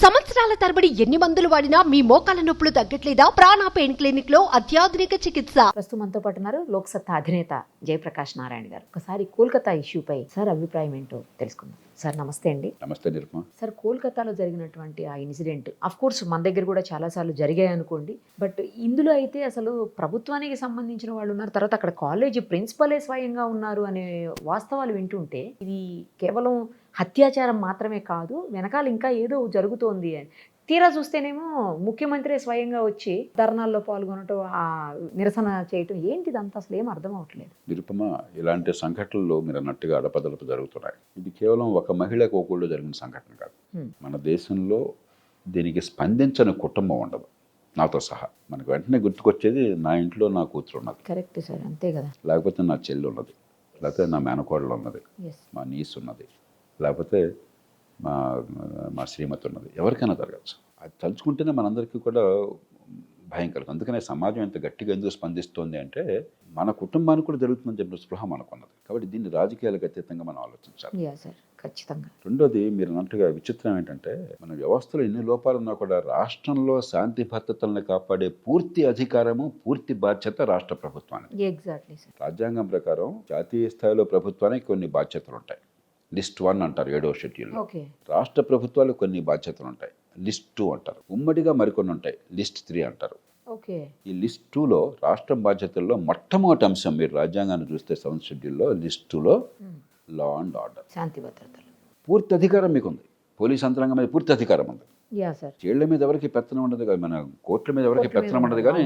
సంవత్సరాల తరబడి ఎన్ని మందులు వాడినా మీ మోకాల నొప్పులు తగ్గట్లేదా? ప్రాణ పెయిన్ క్లినిక్ లో అత్యాధునిక చికిత్స. ప్రస్తుతం మనతో పాటు ఉన్నారు లోక్సత్తా అధినేత జయప్రకాష్ నారాయణ గారు. ఒకసారి కోల్కతా ఇష్యూపై సార్ అభిప్రాయం ఏంటో తెలుసుకుందాం. సార్ నమస్తే అండి. నమస్తే నిరుపమ. సార్ కోల్కతాలో జరిగినటువంటి ఆ ఇన్సిడెంట్ ఆఫ్ కోర్స్ మన దగ్గర కూడా చాలాసార్లు జరిగాయి అనుకోండి, బట్ ఇందులో అయితే అసలు ప్రభుత్వానికి సంబంధించిన వాళ్ళు ఉన్నారు, తర్వాత అక్కడ కాలేజీ ప్రిన్సిపలే స్వయంగా ఉన్నారు అనే వాస్తవాలు వింటుంటే ఇది కేవలం అత్యాచారం మాత్రమే కాదు, వెనకాల ఇంకా ఏదో జరుగుతోంది అని తీరా చూస్తేనేమో ముఖ్యమంత్రి స్వయంగా వచ్చి ధర్నాల్లో పాల్గొనటం, ఆ నిరసన చేయటం, ఏంటిదంతా అసలు ఏం అర్థం అవట్లేదు. నిరుపమ, ఇలాంటి సంఘటనలు మీరు అన్నట్టుగా అడపదడపు జరుగుతున్నాయి. ఇది కేవలం ఒక మహిళకు ఒకళ్ళు జరిగిన సంఘటన కాదు. మన దేశంలో దీనికి స్పందించని కుటుంబం ఉండదు, నాతో సహా. మనకు వెంటనే గుర్తుకొచ్చేది నా ఇంట్లో నా కూతురు ఉన్నది, కరెక్ట్ సార్, అంతే కదా. లేకపోతే నా చెల్లి ఉన్నది, లేకపోతే నా మేనకోడలు ఉన్నది, మా నీస్ ఉన్నది, లేకపోతే మా శ్రీమతి ఉన్నది. ఎవరికైనా జరగచ్చు. అది తలుచుకుంటేనే మనందరికీ కూడా భయం కలుగుతుంది. అందుకనే సమాజం ఎంత గట్టిగా ఎందుకు స్పందిస్తోంది అంటే మన కుటుంబానికి కూడా జరుగుతుందని చెప్పిన స్పృహ మనకున్నది. కాబట్టి దీన్ని రాజకీయాలకు అతీతంగా మనం ఆలోచించాలి. ఖచ్చితంగా. రెండోది, మీరు అన్నట్టుగా విచిత్రం ఏంటంటే మన వ్యవస్థలో ఎన్ని లోపాలున్నా కూడా రాష్ట్రంలో శాంతి భద్రతలను కాపాడే పూర్తి అధికారము, పూర్తి బాధ్యత రాష్ట్ర ప్రభుత్వానికి. Exactly sir. రాజ్యాంగం ప్రకారం జాతీయ స్థాయిలో ప్రభుత్వానికి కొన్ని బాధ్యతలు ఉంటాయి. లిస్ట్ 1 అంటారు 7వ షెడ్యూల్లో. రాష్ట్ర ప్రభుత్వాలు కొన్ని బాధ్యతలు ఉంటాయి, లిస్ట్ 2 అంటారు. ఉమ్మడిగా మరికొన్ని ఉంటాయి, లిస్ట్ 3 అంటారు. ఈ లిస్ట్ 2లో రాష్ట్రం బాధ్యతల్లో మొట్టమొదటి అంశం, మీరు రాజ్యాంగాన్ని చూస్తే 7వ షెడ్యూల్లో లిస్ట్ 2లో లా అండ్ ఆర్డర్, శాంతి భద్రతలు. పూర్తి అధికారం మీకు ఉంది. పోలీస్ యంత్రాంగం మీద పూర్తి అధికారం ఉంది. జైళ్ల మీద ఎవరికి పెత్తనం ఉండదు కానీ, మన కోర్టుల మీద ఎవరికి పెత్తనం ఉండదు కానీ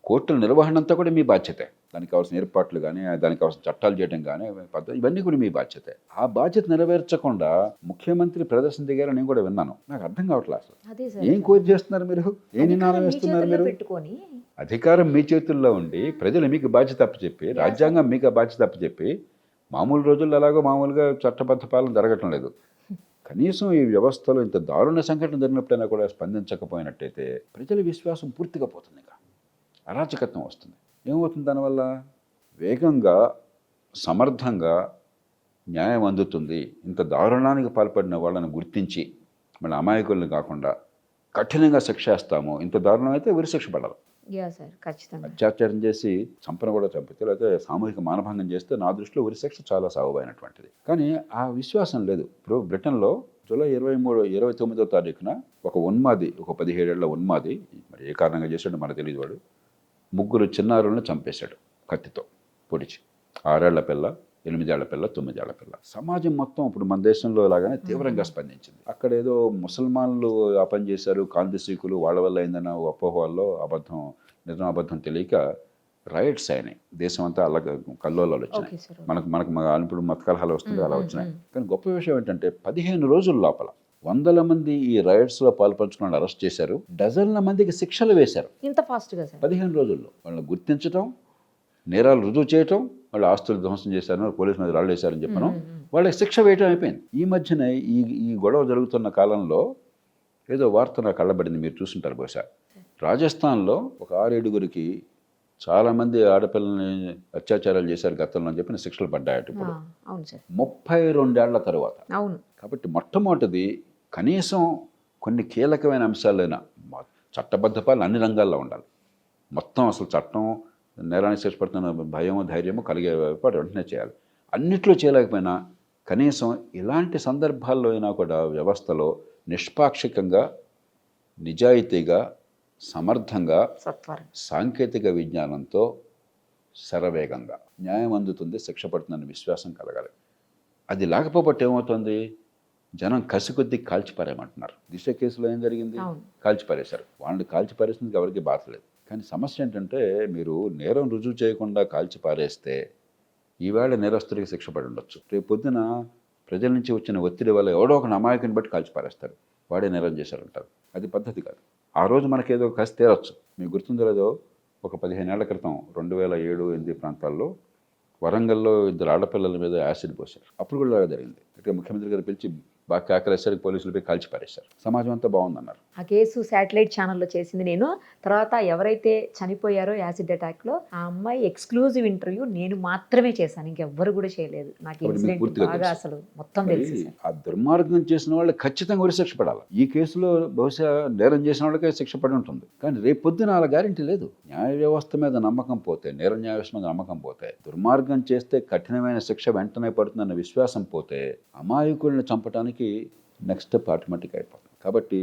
కోర్టుల నిర్వహణ అంతా కూడా మీ బాధ్యతే. దానికి కావాల్సిన ఏర్పాట్లు కానీ, దానికి కావాల్సిన చట్టాలు చేయడం కానీ, ఇవన్నీ కూడా మీ బాధ్యతే. ఆ బాధ్యత నెరవేర్చకుండా ముఖ్యమంత్రి ప్రదర్శన దిగారని నేను కూడా విన్నాను. నాకు అర్థం కావట్లేదు అసలు. ఏం కోరి చేస్తున్నారు మీరు? ఏ నినాదం వేస్తున్నారు మీరు? అధికారం మీ చేతుల్లో ఉండి ప్రజలు మీకు బాధ్యత అప్పచెప్పి, రాజ్యాంగం మీకు ఆ బాధ్యత అప్పచెప్పి, మామూలు రోజుల్లో అలాగో మామూలుగా చట్టబద్ధ పాలన జరగటం లేదు. కనీసం ఈ వ్యవస్థలో ఇంత దారుణ సంఘటన జరిగినప్పుడైనా కూడా స్పందించకపోయినట్టయితే ప్రజల విశ్వాసం పూర్తిగా పోతుంది. ఇంకా అరాచకత్వం వస్తుంది. ఏమవుతుంది దానివల్ల? వేగంగా, సమర్థంగా న్యాయం అందుతుంది. ఇంత దారుణానికి పాల్పడిన వాళ్ళని గుర్తించి మన అమాయకుల్ని కాకుండా కఠినంగా శిక్షేస్తాము. ఇంత దారుణం అయితే ఉరిశిక్ష పడాలి. అత్యాచారం చేసి చంపన కూడా చంపితే, లేకపోతే సామూహిక మానభంగం చేస్తే నా దృష్టిలో ఉరిశిక్ష చాలా సాగుబైనటువంటిది. కానీ ఆ విశ్వాసం లేదు. ఇప్పుడు బ్రిటన్లో జూలై 29వ తారీఖున ఒక ఉన్మాది, ఒక 17 ఏళ్ల ఉన్మాది, మరి ఏ కారణంగా చేశాడో మనకు తెలియదు, వాడు 3 చిన్నారులను చంపేశాడు కత్తితో పొడిచి. 6 ఏళ్ల పిల్ల, 8 ఏళ్ల పిల్ల, 9 ఏళ్ల పిల్ల. సమాజం మొత్తం ఇప్పుడు మన దేశంలో లాగానే తీవ్రంగా స్పందించింది. అక్కడ ఏదో ముసల్మాన్లు ఆ పని చేశారు, కాంతిశీకులు, వాళ్ళ వల్ల అయిందన్న అపోహల్లో అబద్ధం తెలియక రైట్స్ అయినాయి. దేశం అంతా అలా కల్లోలాలు వచ్చినాయి. మనకు ఇప్పుడు మత కలహాలు వస్తుంది, అలా వచ్చినాయి. కానీ గొప్ప విషయం ఏంటంటే 15 రోజుల లోపల 100 మంది ఈ రైట్స్లో పాల్పంచుకుని అరెస్ట్ చేశారు. డజన్ల మందికి శిక్షలు వేశారు. ఇంత ఫాస్ట్గా 15 రోజుల్లో వాళ్ళని గుర్తించడం, నేరాలు రుజువు చేయటం, వాళ్ళు ఆస్తులు ధ్వంసం చేశారు, పోలీసు మీద రాళ్ళు వేశారని చెప్పను, వాళ్ళకి శిక్ష వేయటం అయిపోయింది. ఈ మధ్యన ఈ గొడవ జరుగుతున్న కాలంలో ఏదో వార్త నాకు కళ్ళబడింది, మీరు చూస్తుంటారు బహుశా. రాజస్థాన్లో ఒక 6-7గురికి చాలామంది ఆడపిల్లని అత్యాచారాలు చేశారు గతంలో అని చెప్పిన శిక్షలు పడ్డాయట ఇప్పుడు 32 ఏళ్ల తరువాత. కాబట్టి మొట్టమొదటిది కనీసం కొన్ని కీలకమైన అంశాలైన చట్టబద్ధ పాలన అన్ని రంగాల్లో ఉండాలి. మొత్తం అసలు చట్టం నేరానికి శిక్ష పడుతున్న భయము, ధైర్యము కలిగే పాటు వెంటనే చేయాలి. అన్నిట్లో చేయలేకపోయినా కనీసం ఇలాంటి సందర్భాల్లో అయినా కూడా వ్యవస్థలో నిష్పాక్షికంగా, నిజాయితీగా, సమర్థంగా, సాంకేతిక విజ్ఞానంతో శరవేగంగా న్యాయం అందుతుంది, శిక్ష పడుతుందని విశ్వాసం కలగాలి. అది లేకపోతే ఏమవుతుంది? జనం కసికొద్దీ కాల్చిపారేయమంటున్నారు. దిశ కేసులో ఏం జరిగింది? కాల్చిపారేశారు. వాళ్ళని కాల్చిపారేసినందుకు ఎవరికి బాధలేదు. కానీ సమస్య ఏంటంటే, మీరు నేరం రుజువు చేయకుండా కాల్చిపారేస్తే ఈవేళ నేరస్తుడికి శిక్ష పడి ఉండొచ్చు. రేపు పొద్దున ప్రజల నుంచి వచ్చిన ఒత్తిడి వల్ల ఎవడో ఒక అమాయకుని బట్టి కాల్చిపారేస్తారు, వాడే నేరం చేశారంటారు. అది పద్ధతి కాదు. ఆ రోజు మనకేదో కసి తీరొచ్చు. మీకు గుర్తుందో లేదో, ఒక 15 ఏళ్ల క్రితం 2007-8 ప్రాంతాల్లో వరంగల్లో 2 ఆడపిల్లల మీద యాసిడ్ పోశారు. అప్పుడు కూడా జరిగింది. ఇక్కడ ముఖ్యమంత్రి గారు పిలిచి బాగా కేకలేసరికి పోలీసులపై కాల్చిపారేశారు. సమాజం అంతా బాగుందన్నారు. ఆ కేసు శాటిలైట్ ఛానల్లో చేసింది నేను. తర్వాత ఎవరైతే చనిపోయారో యాసిడ్ అటాక్లో ఆ అమ్మాయి ఎక్స్క్లూజివ్ ఇంటర్వ్యూ నేను మాత్రమే చేశాను, ఇంకెవ్వరు కూడా చేయలేదు. నాకు కాబట్టి మీకు ఇన్సిడెంట్ పూర్తిగా బాగా తెలుసు. అసలు మొత్తం మరి తెలుసు సార్. ఆ దుర్మార్గం చేసిన వాళ్ళు ఖచ్చితంగా ఉరిశిక్ష పడాలి. ఈ కేసులో బహుశా నేరం చేసిన వాళ్ళకే శిక్ష పడి ఉంటుంది, కానీ రేపు పొద్దున అలా గ్యారెంటీ లేదు. న్యాయ వ్యవస్థ మీద నమ్మకం పోతే, నేర న్యాయ వ్యవస్థ మీద నమ్మకం పోతే, దుర్మార్గం చేస్తే కఠినమైన శిక్ష వెంటనే పడుతుందన్న విశ్వాసం పోతే, అమాయకుల్ని చంపడానికి నెక్స్ట్ స్టెప్ ఆటోమేటిక్ అయిపోతుంది. కాబట్టి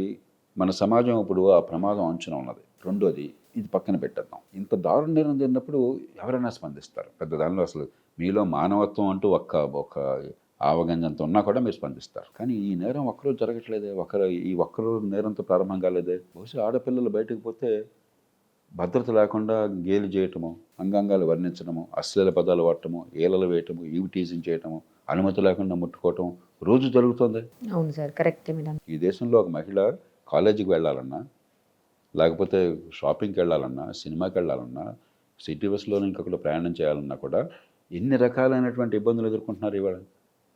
మన సమాజం ఇప్పుడు ఆ ప్రమాదం అంచున ఉన్నది. రెండోది, ఇది పక్కన పెట్టేద్దాం. ఇంత దారుణ నేరం జరిగినప్పుడు ఎవరైనా స్పందిస్తారు. పెద్ద దానిలో అసలు మీలో మానవత్వం అంటూ ఒక్క ఆవగంజంత ఉన్నా కూడా మీరు స్పందిస్తారు. కానీ ఈ నేరం ఒక్కరోజు జరగట్లేదే, ఒక్కరోజు నేరంతో ప్రారంభం కాలేదే. బహుశా ఆడపిల్లలు బయటకు పోతే భద్రత లేకుండా గేలి చేయటము, అంగాంగాలు వర్ణించడము, అశ్లీల పదాలు వాడటము, ఏలలు వేయటము, ఈవ్ టీజింగ్ చేయటము, అనుమతి లేకుండా ముట్టుకోవటం రోజు జరుగుతుంది. అవును సార్, కరెక్ట్ మేడం. ఈ దేశంలో ఒక మహిళ కాలేజీకి వెళ్ళాలన్నా, లేకపోతే షాపింగ్కి వెళ్ళాలన్నా, సినిమాకి వెళ్ళాలన్నా, సిటీ బస్సులో ఇంకొకటి ప్రయాణం చేయాలన్నా కూడా ఎన్ని రకాలైనటువంటి ఇబ్బందులు ఎదుర్కొంటున్నారు ఇవాళ.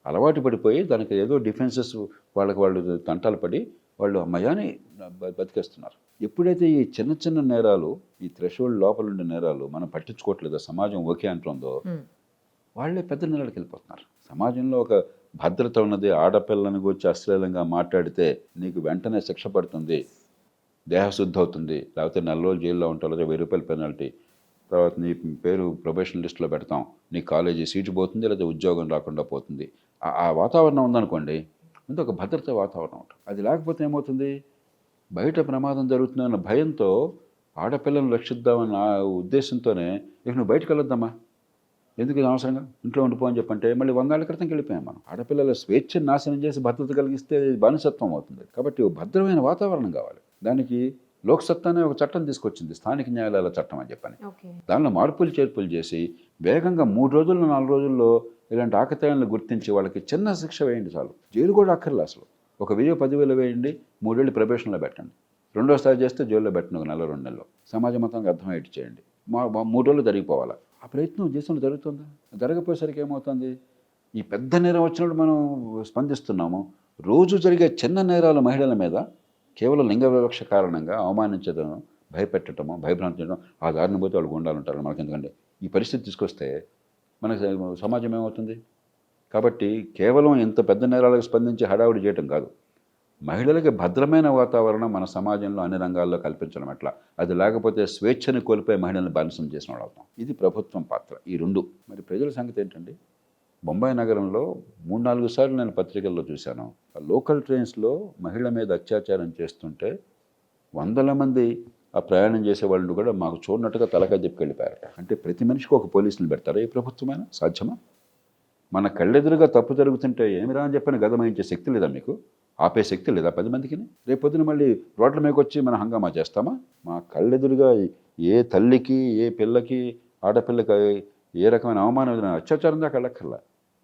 అలవాటు పడిపోయి దానికి ఏదో డిఫెన్సెస్ వాళ్ళు తంటాలు పడి వాళ్ళు అమ్మయాని బతికేస్తున్నారు. ఎప్పుడైతే ఈ చిన్న చిన్న నేరాలు, ఈ థ్రెషోల్డ్ లోపల ఉండే నేరాలు మనం పట్టించుకోవట్లేదో, సమాజం ఓకే అంటుందో, వాళ్ళే పెద్ద నేరాలకు వెళ్ళిపోతున్నారు. సమాజంలో ఒక భద్రత ఉన్నది. ఆడపిల్లని గురించి అశ్లీలంగా మాట్లాడితే నీకు వెంటనే శిక్ష పడుతుంది, దేహశుద్ధి అవుతుంది, లేకపోతే 4 రోజులు జైల్లో ఉంటావు, లేదా 1000 రూపాయల పెనాల్టీ, తర్వాత నీ పేరు ప్రొబేషన్ లిస్టులో పెడతాం, నీ కాలేజీ సీటు పోతుంది, లేదా ఉద్యోగం రాకుండా పోతుంది. ఆ వాతావరణం ఉందనుకోండి, ముందు ఒక భద్రత వాతావరణం ఉంటుంది. అది లేకపోతే ఏమవుతుంది, బయట ప్రమాదం జరుగుతుందన్న భయంతో ఆడపిల్లలను రక్షిద్దామన్న ఉద్దేశంతోనే ఇక నువ్వు బయటకు వెళ్ళొద్దామా, ఎందుకు ఇది అవసరంగా ఇంట్లో ఉండిపో అని చెప్పంటే మళ్ళీ 100 ఏళ్ల క్రితంకి వెళ్ళిపోయాం మనం. ఆడపిల్లల స్వేచ్ఛను నాశనం చేసి భద్రత కలిగిస్తే బానిసత్వం అవుతుంది. కాబట్టి భద్రమైన వాతావరణం కావాలి. దానికి లోక్సత్తా అనే ఒక చట్టం తీసుకొచ్చింది, స్థానిక న్యాయాలయాల చట్టం అని చెప్పని. దానిలో మార్పులు చేర్పులు చేసి వేగంగా 3 రోజుల్లో 4 రోజుల్లో ఇలాంటి ఆకతాయాలను గుర్తించి వాళ్ళకి చిన్న శిక్ష వేయండి చాలు. జైలు కూడా అక్కర్లే అసలు. ఒక 10,000 వేయండి, 3 ఏళ్ళు ప్రొబేషన్లో పెట్టండి, రెండోసారి చేస్తే జైల్లో పెట్టండి, 1 నెల 2 నెలలు. సమాజం మొత్తానికి అర్థమయ్యేట్టు చేయండి. 3 రోజులు జరిగిపోవాలి. ఆ ప్రయత్నం దేశంలో జరుగుతుందా? జరగపోయేసరికి ఏమవుతుంది, ఈ పెద్ద నేరం వచ్చినప్పుడు మనం స్పందిస్తున్నాము. రోజు జరిగే చిన్న నేరాలు మహిళల మీద కేవలం లింగ వివక్ష కారణంగా అవమానించడం, భయపెట్టడము, భయభ్రాంతించడం, ఆ దారిని పోతే వాళ్ళు గుండాలు ఉంటారు మనకి. ఎందుకంటే ఈ పరిస్థితి తీసుకొస్తే మన సమాజం ఏమవుతుంది. కాబట్టి కేవలం ఇంత పెద్ద నేరాలకు స్పందించి హడావుడి చేయటం కాదు, మహిళలకి భద్రమైన వాతావరణం మన సమాజంలో అన్ని రంగాల్లో కల్పించడం ఎట్లా. అది లేకపోతే స్వేచ్ఛను కోల్పోయి మహిళలను బానిసం చేసిన వాళ్ళు అవుతాం. ఇది ప్రభుత్వం పాత్ర. ఈ 2. మరి ప్రజల సంగతి ఏంటండి, బొంబాయి నగరంలో 3-4 సార్లు నేను పత్రికల్లో చూశాను, లోకల్ ట్రైన్స్లో మహిళ మీద అత్యాచారం చేస్తుంటే 100 మంది ఆ ప్రయాణం చేసే వాళ్ళు కూడా మాకు చూడనట్టుగా తలకాయ చెప్పి వెళ్ళిపోయారట. అంటే ప్రతి మనిషికి ఒక పోలీసుని పెడతారా ఈ ప్రభుత్వమైనా? సాధ్యమా? మన కళ్ళెదురుగా తప్పు జరుగుతుంటే ఏమిరా అని చెప్పని గదమాయించే శక్తి లేదా మీకు? ఆపే శక్తి లేదా 10 మందికి? రేపొద్దున మళ్ళీ రోడ్ల మీదకి వచ్చి మనం హంగామా చేస్తామా? మా కళ్ళెదురుగా ఏ తల్లికి, ఏ పిల్లకి, ఆడపిల్లకి ఏ రకమైన అవమానం, అత్యాచారం దాకా వెళ్ళక్కర్లా,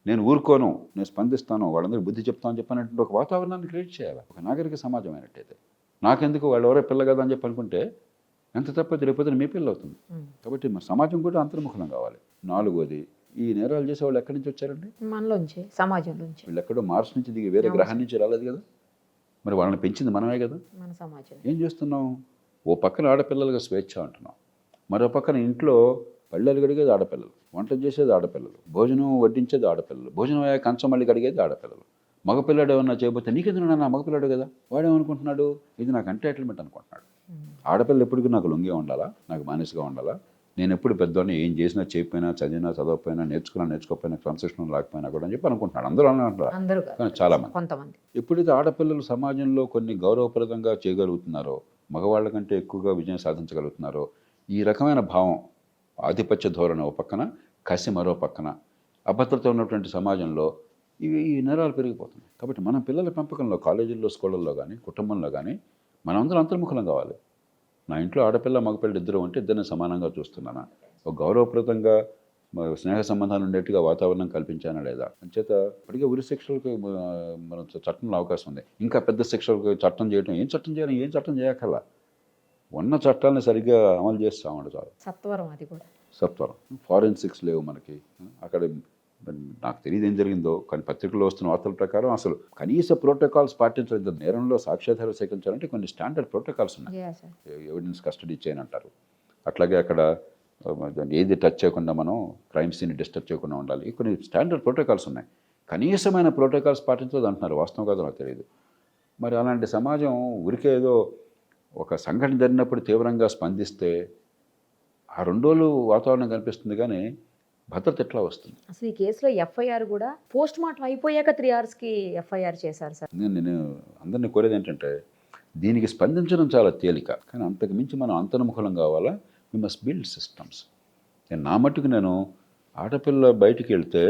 నేను ఊరుకోను, నేను స్పందిస్తాను, వాళ్ళందరూ బుద్ధి చెప్తాను చెప్పినటువంటి ఒక వాతావరణాన్ని క్రియేట్ చేయాలి. ఒక నాగరిక సమాజం అయినట్టయితే నాకెందుకు, వాళ్ళు ఎవరో పిల్ల కదా అని చెప్పి అనుకుంటే ఎంత తప్పది, రేపొద్దున మీ పిల్ల అవుతుంది. కాబట్టి మన సమాజం కూడా అంతర్ముఖం కావాలి. 4వది, ఈ నేరాలు చేసే వాళ్ళు ఎక్కడి నుంచి వచ్చారండి? మనలోంచి, సమాజంలోంచి. వీళ్ళు ఎక్కడో మార్స్ నుంచి దిగి వేరే గ్రహం నుంచి రాలేదు కదా, మరి వాళ్ళని పెంచింది మనమే కదా. మన సమాజం ఏం చేస్తున్నాం, ఓ పక్కన ఆడపిల్లలుగా స్వేచ్ఛ అంటున్నాం, మరో పక్కన ఇంట్లో పళ్ళెలు కడిగేది ఆడపిల్లలు, వంట చేసేది ఆడపిల్లలు, భోజనం వడ్డించేది ఆడపిల్లలు, భోజనం అయ్యే కంచం మళ్ళీ కడిగేది ఆడపిల్లలు. మగపిల్లాడు ఏమన్నా చేయబోతే నీకెందుకు నా మగపిల్లాడు కదా, వాడేమనుకుంటున్నాడు, ఇది నాకు ఎంటైటిల్మెంట్ అనుకుంటున్నాడు. ఆడపిల్లలు ఎప్పటికీ నాకు లొంగే ఉండాలా, నాకు బానిసగా ఉండాలా, నేను ఎప్పుడు పెద్దవాడిని, ఏం చేసినా చేయకపోయినా, చదివినా చదవకపోయినా, నేర్చుకోకపోయినా, క్రమశిక్షణ లేకపోయినా కూడా అని చెప్పి అనుకుంటున్నాడు. అందరూ అంటారు, కానీ చాలామంది. కొంతమంది ఎప్పుడైతే ఆడపిల్లలు సమాజంలో కొన్ని గౌరవప్రదంగా చేయగలుగుతున్నారో, మగవాళ్ళ కంటే ఎక్కువగా విజయం సాధించగలుగుతున్నారో, ఈ రకమైన భావం, ఆధిపత్య ధోరణి ఓ పక్కన, కసి మరో పక్కన, అభద్రత ఉన్నటువంటి సమాజంలో ఈ నేరాలు పెరిగిపోతున్నాయి. కాబట్టి మన పిల్లల పెంపకంలో, కాలేజీల్లో, స్కూళ్ళల్లో కానీ, కుటుంబంలో కానీ మనందరం అంతర్ముఖలం కావాలి. నా ఇంట్లో ఆడపిల్ల మగపిల్ల ఇద్దరు ఉంటే ఇద్దరిని సమానంగా చూస్తున్నానా, ఒక గౌరవప్రదంగా స్నేహ సంబంధాలు ఉండేట్టుగా వాతావరణం కల్పించానా లేదా. అంచేత ఇప్పటికే ఉరి శిక్షలకు మన చట్టంలో అవకాశం ఉంది. ఇంకా పెద్ద శిక్షలకు చట్టం చేయడం, ఏం చట్టం చేయాలి, ఏం చట్టం చేయక్కర్లా, ఉన్న చట్టాలను సరిగ్గా అమలు చేస్తామండి చాలు. సత్వరం, అది కూడా సత్వరం. ఫారెన్సిక్స్ లేవు మనకి, అక్కడ మరి నాకు తెలియదు ఏం జరిగిందో, కానీ పత్రికల్లో వస్తున్న వార్తల ప్రకారం అసలు కనీస ప్రోటోకాల్స్ పాటించలేదు. నేరంలో సాక్ష్యాధారాలు సేకరించాలంటే కొన్ని స్టాండర్డ్ ప్రోటోకాల్స్ ఉన్నాయి. Yeah sir. ఎవిడెన్స్ కస్టడీ చేయని అంటారు. అట్లాగే అక్కడ దాన్ని ఏది టచ్ చేయకుండా మనం క్రైమ్ సీన్ని డిస్టర్బ్ చేయకుండా ఉండాలి. కొన్ని స్టాండర్డ్ ప్రోటోకాల్స్ ఉన్నాయి. కనీసమైన ప్రోటోకాల్స్ పాటించదు అంటున్నారు. వాస్తవం కాదో నాకు తెలియదు. మరి అలాంటి సమాజం ఊరికే ఏదో ఒక సంఘటన జరిగినప్పుడు తీవ్రంగా స్పందిస్తే ఆ 2 రోజులు వాతావరణం కనిపిస్తుంది, కానీ భద్రత ఎట్లా వస్తుంది? అసలు ఈ కేసులో ఎఫ్ఐఆర్ కూడా పోస్ట్ మార్టం అయిపోయాక 3 అవర్స్కి ఎఫ్ఐఆర్ చేశారు సార్. నేను అందరినీ కోరేది ఏంటంటే దీనికి స్పందించడం చాలా తేలిక, కానీ అంతకు మించి మనం అంతర్ముఖలం కావాలా. We must build systems. నా మట్టుకు నేను ఆడపిల్ల బయటికి వెళ్తే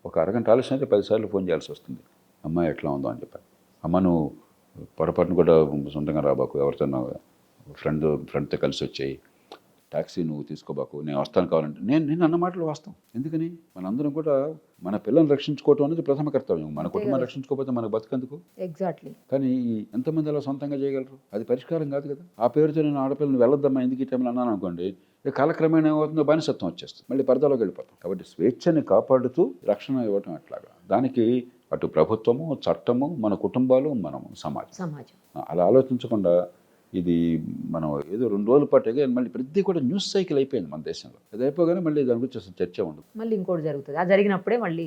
ఒక అరగంట ఆలస్యం అయితే 10 సార్లు ఫోన్ చేయాల్సి వస్తుంది. అమ్మాయి ఎట్లా ఉందో అని చెప్పాను. అమ్మ నువ్వు పొరపాటును కూడా సొంతంగా రాబాకు, ఎవరితోనో ఫ్రెండ్తో కలిసి వచ్చాయి, ట్యాక్సీ నువ్వు తీసుకోబాకు, నేను వస్తాను కావాలంటే. నేను అన్న మాటలు వాస్తవం. ఎందుకని మనందరం కూడా మన పిల్లల్ని రక్షించుకోవటం అనేది ప్రథమ కర్తవ్యం. మన కుటుంబాన్ని రక్షించుకోకపోతే మనకు బతుకందుకు? ఎగ్జాక్ట్లీ. కానీ ఎంతమంది అలా సొంతంగా చేయగలరు? అది పరిష్కారం కాదు కదా. ఆ పేరుతో నేను ఆడపిల్లని వెళ్ళొద్దమ్మా ఎందుకు ఈ టైంలో అన్నాను అనుకోండి, కాలక్రమేణా ఏమవుతుందో బానిసత్వం వచ్చేస్తుంది, మళ్ళీ పరదాలోకి వెళ్ళిపోతాం. కాబట్టి స్వేచ్ఛని కాపాడుతూ రక్షణ ఇవ్వటం ఎట్లాగా, దానికి అటు ప్రభుత్వము, చట్టము, మన కుటుంబాలు, మనము, సమాజం అలా ఆలోచించకుండా ఇది మనం ఏదో 2 రోజుల పాటుగా మళ్ళీ ప్రతి కూడా న్యూస్ సైకిల్ అయిపోయింది మన దేశంలో. అది అయిపోగానే మళ్ళీ దాని గురించి అసలు చర్చ ఉండదు. మళ్ళీ ఇంకోటి జరుగుతుంది. అది జరిగినప్పుడే మళ్ళీ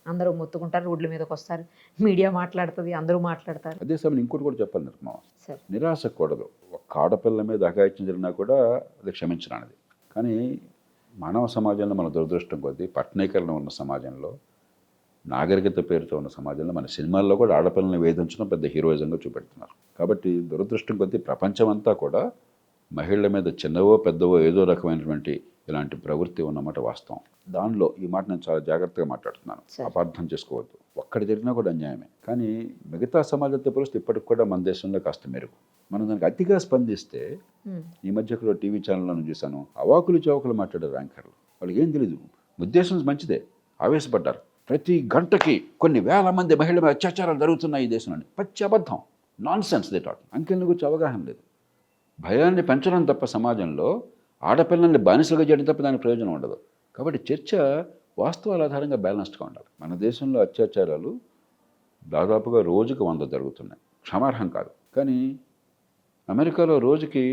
అందరూ మొత్తుకుంటారు, రోడ్ల మీదకి వస్తారు, మీడియా మాట్లాడుతుంది, అందరూ మాట్లాడతారు. అదే సమయం ఇంకోటి కూడా చెప్పాలి నిర్మా, సార్ నిరాశకూడదు. ఒక ఆడపిల్ల మీద అఘాయిత్యం జరిగినా కూడా అది క్షమించరానిది. కానీ మానవ సమాజంలో మన దురదృష్టం కొద్దీ పట్టణీకరణ ఉన్న సమాజంలో, నాగరికత పేరుతో ఉన్న సమాజంలో మన సినిమాల్లో కూడా ఆడపిల్లల్ని వేధించడం పెద్ద హీరోయిజంగా చూపెడుతున్నారు. కాబట్టి దురదృష్టం కొద్దీ ప్రపంచమంతా కూడా మహిళల మీద చిన్నవో పెద్దవో ఏదో రకమైనటువంటి ఇలాంటి ప్రవృత్తి ఉన్నమాట వాస్తవం. దానిలో ఈ మాట నేను చాలా జాగ్రత్తగా మాట్లాడుతున్నాను, అపార్థం చేసుకోవద్దు. ఒక్కడి జరిగినా కూడా అన్యాయమే. కానీ మిగతా సమాజంతో పోలిస్తే ఇప్పటికి కూడా మన దేశంలో కాస్త మెరుగు. మనం దానికి అతిగా స్పందిస్తే, ఈ మధ్య కూడా టీవీ ఛానల్లో చూశాను, అవాకులు చౌకులు మాట్లాడారు యాంకర్లు. వాళ్ళకి ఏం తెలీదు, ఉద్దేశం మంచిదే, ఆవేశపడ్డారు. ప్రతి గంటకి కొన్ని వేల మంది మహిళల మీద అత్యాచారాలు జరుగుతున్నాయి ఈ దేశంలో. పచ్చి అబద్ధం, నాన్ సెన్స్ దే టాక్. అంకెల గురించి అవగాహన లేదు. భయాన్ని పెంచడం తప్ప సమాజంలో ఆడపిల్లల్ని బానిసలుగా చేయడం తప్ప దానికి ప్రయోజనం ఉండదు. కాబట్టి చర్చ వాస్తవాల ఆధారంగా బ్యాలెన్స్డ్గా ఉండాలి. మన దేశంలో అత్యాచారాలు దాదాపుగా రోజుకి 100 జరుగుతున్నాయి, క్షమార్హం కాదు. కానీ అమెరికాలో రోజుకి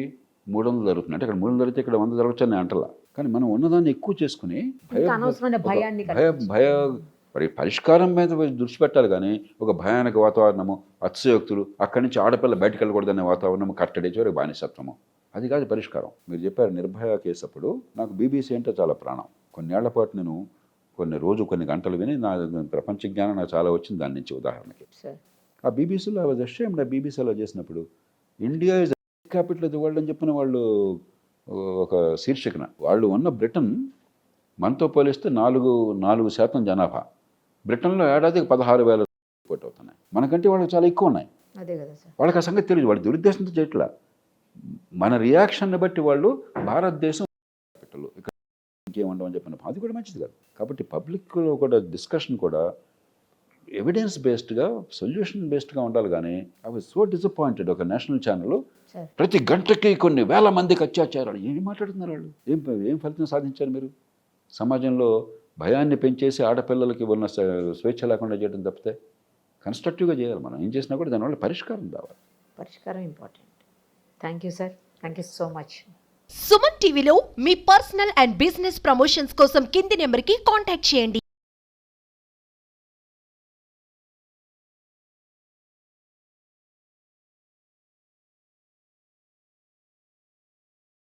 300 జరుగుతున్నాయి. అంటే అక్కడ 300 జరిగితే ఇక్కడ 100 జరగచ్చు అని అంటలా. కానీ మనం ఉన్నదాన్ని ఎక్కువ చేసుకుని మరి పరిష్కారం మీద దృష్టి పెట్టాలి. కానీ ఒక భయానక వాతావరణము, అతిశయోక్తులు, అక్కడి నుంచి ఆడపిల్ల బయటకు వెళ్ళకూడదనే వాతావరణము, కట్టడి చివరికి బానిసత్వము, అది కాదు పరిష్కారం. మీరు చెప్పారు నిర్భయ కేసు అప్పుడు నాకు బీబీసీ అంటే చాలా ప్రాణం. కొన్నేళ్ల పాటు నేను కొన్ని గంటలు విని నా ప్రపంచ జ్ఞానం నాకు చాలా వచ్చింది దాని నుంచి. ఉదాహరణకి ఆ బీబీసీలో ఐ వాజ్ అషేమ్డ్. ఆ బీబీసీలో చేసినప్పుడు India is capital of the world అని చెప్పిన వాళ్ళు ఒక శీర్షికన, వాళ్ళు ఉన్న బ్రిటన్ మనతో పోలిస్తే 4% జనాభా. బ్రిటన్లో ఏడాదికి 16,000 రిపోర్ట్ అవుతున్నాయి. మనకంటే వాళ్ళకి చాలా ఎక్కువ ఉన్నాయి. అదే కదా సార్. వాళ్ళకి ఆ సంగతి తెలియదు, వాళ్ళు దురుద్దేశంతో చేయట్లా. మన రియాక్షన్ని బట్టి వాళ్ళు భారతదేశం క్యాపిటల్ ఇక్కడ ఇంకేముండమని చెప్పిన అది కూడా మంచిది కాదు. కాబట్టి పబ్లిక్లో కూడా డిస్కషన్ కూడా ఎవిడెన్స్ బేస్డ్గా, సొల్యూషన్ బేస్డ్గా ఉండాలి. కానీ ఐ వాజ్ సో డిసప్పాయింటెడ్. ఒక నేషనల్ ఛానల్ ప్రతి గంటకి కొన్ని వేల మందికి అత్యాచారాలు. ఏమి మాట్లాడుతున్నారు వాళ్ళు? ఏం ఫలితం సాధించారు మీరు? సమాజంలో భయాన్ని పెంచేసి ఆడపిల్లలకి ఉన్న స్వేచ్ఛ లేకుండా చేయడం తప్పితే కన్స్ట్రక్టివ్గా చేయాలి. మనం ఏం చేసినా కూడా దానివల్ల పరిష్కారం రావాలి. పరిష్కారం important. Thank you sir. Thank you so much. Suman టీవీలో మీ పర్సనల్ అండ్ బిజినెస్ ప్రమోషన్స్ కోసం కింది నెంబర్కి కాంటాక్ట్ చేయండి.